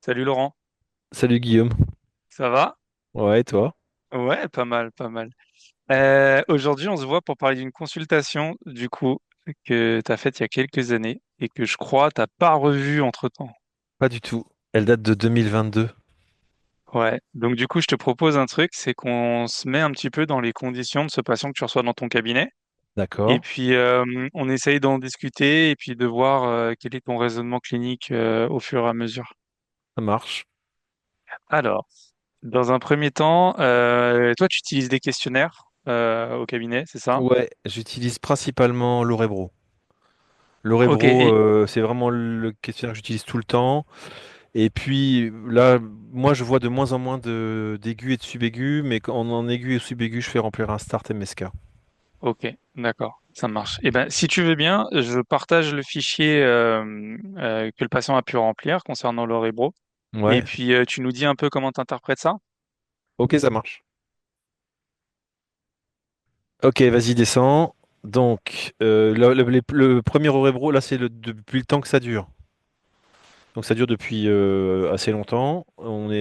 Salut Laurent, Salut Guillaume. ça va? Ouais, et toi? Ouais, pas mal, pas mal. Aujourd'hui, on se voit pour parler d'une consultation, du coup, que tu as faite il y a quelques années et que je crois t'as pas revue entre-temps. Pas du tout. Elle date de 2022. Ouais, donc du coup, je te propose un truc, c'est qu'on se met un petit peu dans les conditions de ce patient que tu reçois dans ton cabinet et D'accord, puis on essaye d'en discuter et puis de voir quel est ton raisonnement clinique au fur et à mesure. ça marche. Alors, dans un premier temps, toi, tu utilises des questionnaires au cabinet, c'est ça? Ouais, j'utilise principalement l'Orebro. Ok, L'Orebro, c'est vraiment le questionnaire que j'utilise tout le temps. Et puis là, moi, je vois de moins en moins d'aigus et de subaigus, mais en aigu et subaigu, je fais remplir un Start MSK. ok, d'accord, ça marche. Eh ben, si tu veux bien, je partage le fichier que le patient a pu remplir concernant l'Orebro. Et Ouais, puis, tu nous dis un peu comment tu interprètes ça? ok, ça marche. Ok, vas-y, descends. Donc, le premier Orebro, là, c'est depuis le temps que ça dure. Donc ça dure depuis assez longtemps. Donc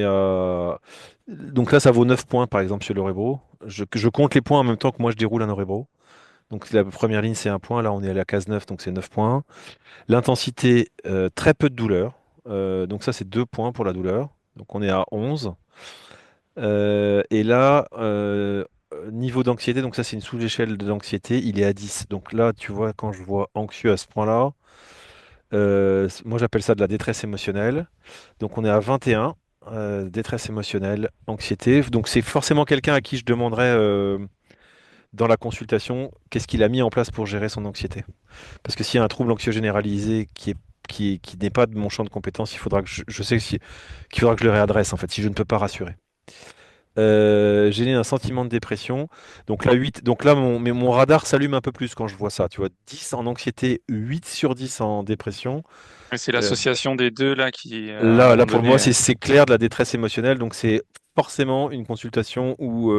là, ça vaut 9 points, par exemple, sur l'Orebro. Je compte les points en même temps que moi, je déroule un Orebro. Donc la première ligne, c'est un point. Là, on est à la case 9, donc c'est 9 points. L'intensité, très peu de douleur. Donc ça, c'est 2 points pour la douleur. Donc on est à 11. Et là, niveau d'anxiété, donc ça, c'est une sous-échelle de l'anxiété, il est à 10. Donc là, tu vois, quand je vois anxieux à ce point-là, moi, j'appelle ça de la détresse émotionnelle. Donc on est à 21, détresse émotionnelle, anxiété. Donc c'est forcément quelqu'un à qui je demanderais dans la consultation qu'est-ce qu'il a mis en place pour gérer son anxiété. Parce que s'il y a un trouble anxieux généralisé qui n'est pas de mon champ de compétence, il faudra que je sais qu'il faudra que je le réadresse en fait, si je ne peux pas rassurer. J'ai un sentiment de dépression. Donc là, 8, donc là mon radar s'allume un peu plus quand je vois ça. Tu vois, 10 en anxiété, 8 sur 10 en dépression. Et c'est Euh, l'association des deux là qui, à un Là, moment pour moi, donné, c'est clair de la détresse émotionnelle, donc c'est forcément une consultation où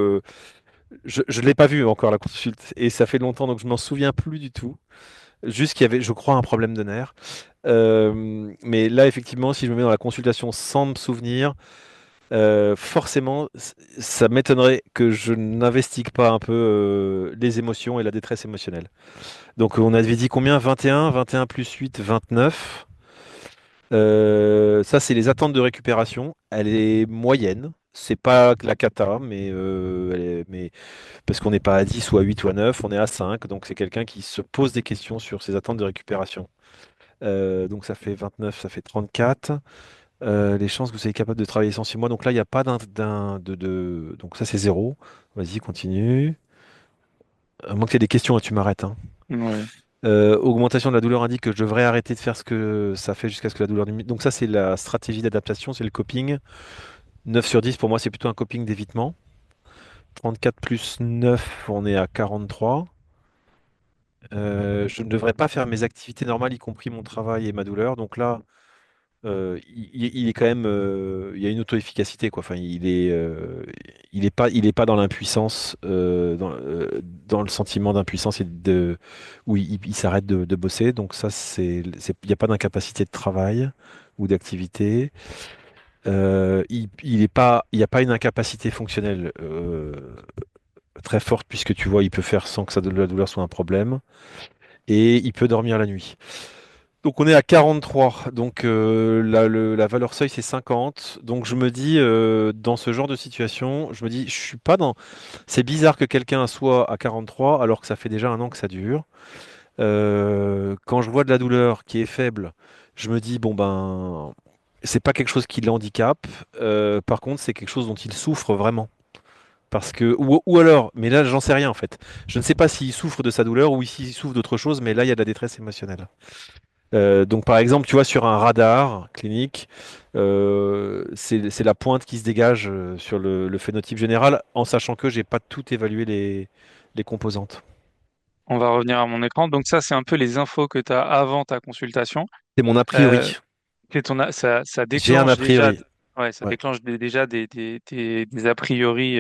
je ne l'ai pas vue encore la consulte et ça fait longtemps donc je m'en souviens plus du tout. Juste qu'il y avait, je crois, un problème de nerfs. Mais là, effectivement, si je me mets dans la consultation sans me souvenir, forcément, ça m'étonnerait que je n'investigue pas un peu les émotions et la détresse émotionnelle. Donc on avait dit combien? 21, 21 plus 8, 29. Ça, c'est les attentes de récupération. Elle est moyenne. C'est pas la cata, mais parce qu'on n'est pas à 10 ou à 8 ou à 9, on est à 5. Donc c'est quelqu'un qui se pose des questions sur ses attentes de récupération. Donc ça fait 29, ça fait 34. Les chances que vous soyez capable de travailler sans 6 mois. Donc là, il n'y a pas donc ça, c'est zéro. Vas-y, continue. À moins que tu aies des questions, hein, tu m'arrêtes, hein. ouais. Augmentation de la douleur indique que je devrais arrêter de faire ce que ça fait jusqu'à ce que la douleur diminue. Donc ça, c'est la stratégie d'adaptation, c'est le coping. 9 sur 10, pour moi, c'est plutôt un coping d'évitement. 34 plus 9, on est à 43. Je ne devrais pas faire mes activités normales, y compris mon travail et ma douleur. Donc là, il est quand même, il y a une auto-efficacité, quoi. Enfin, il est pas dans l'impuissance, dans le sentiment d'impuissance où il s'arrête de bosser. Donc ça, il n'y a pas d'incapacité de travail ou d'activité. Il n'y a pas une incapacité fonctionnelle très forte puisque tu vois, il peut faire sans que la douleur soit un problème et il peut dormir la nuit. Donc on est à 43, donc la valeur seuil c'est 50. Donc je me dis, dans ce genre de situation, je me dis, je suis pas dans... C'est bizarre que quelqu'un soit à 43 alors que ça fait déjà un an que ça dure. Quand je vois de la douleur qui est faible, je me dis, bon ben, c'est pas quelque chose qui l'handicape. Par contre, c'est quelque chose dont il souffre vraiment. Parce que, ou alors, mais là j'en sais rien en fait. Je ne sais pas s'il souffre de sa douleur ou s'il souffre d'autre chose, mais là il y a de la détresse émotionnelle. Donc par exemple, tu vois, sur un radar clinique, c'est la pointe qui se dégage sur le phénotype général, en sachant que j'ai pas tout évalué les composantes. On va revenir à mon écran. Donc ça, c'est un peu les infos que tu as avant ta consultation. C'est mon a Euh, priori. ça J'ai un a déclenche déjà, priori. ouais, ça Ouais. déclenche déjà des a priori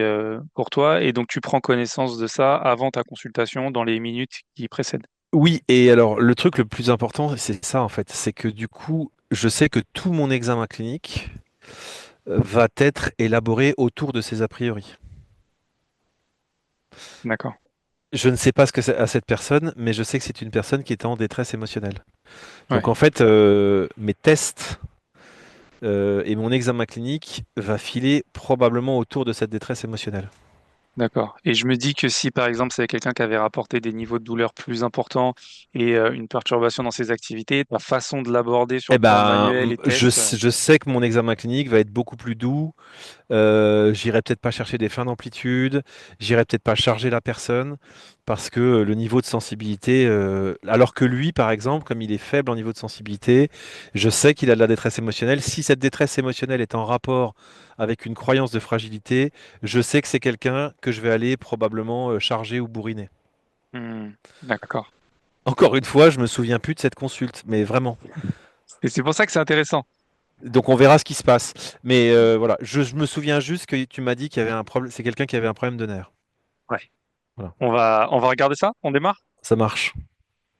pour toi. Et donc, tu prends connaissance de ça avant ta consultation dans les minutes qui précèdent. Oui, et alors le truc le plus important, c'est ça en fait, c'est que du coup, je sais que tout mon examen clinique, va être élaboré autour de ces a priori. D'accord. Je ne sais pas ce que c'est à cette personne, mais je sais que c'est une personne qui est en détresse émotionnelle. Donc Ouais. en fait, mes tests et mon examen clinique va filer probablement autour de cette détresse émotionnelle. D'accord. Et je me dis que si, par exemple, c'est quelqu'un qui avait rapporté des niveaux de douleur plus importants et une perturbation dans ses activités, ta façon de l'aborder sur Eh le plan ben, manuel et je, test, je sais que mon examen clinique va être beaucoup plus doux. J'irai peut-être pas chercher des fins d'amplitude. J'irai peut-être pas charger la personne parce que le niveau de sensibilité, alors que lui, par exemple, comme il est faible en niveau de sensibilité, je sais qu'il a de la détresse émotionnelle. Si cette détresse émotionnelle est en rapport avec une croyance de fragilité, je sais que c'est quelqu'un que je vais aller probablement charger ou bourriner. d'accord. Encore une fois, je me souviens plus de cette consulte, mais vraiment. Et c'est pour ça que c'est intéressant. Donc on verra ce qui se passe. Mais voilà, je me souviens juste que tu m'as dit qu'il y avait un problème, c'est quelqu'un qui avait un problème de nerfs. Ouais. Voilà, On va regarder ça? On démarre? ça marche.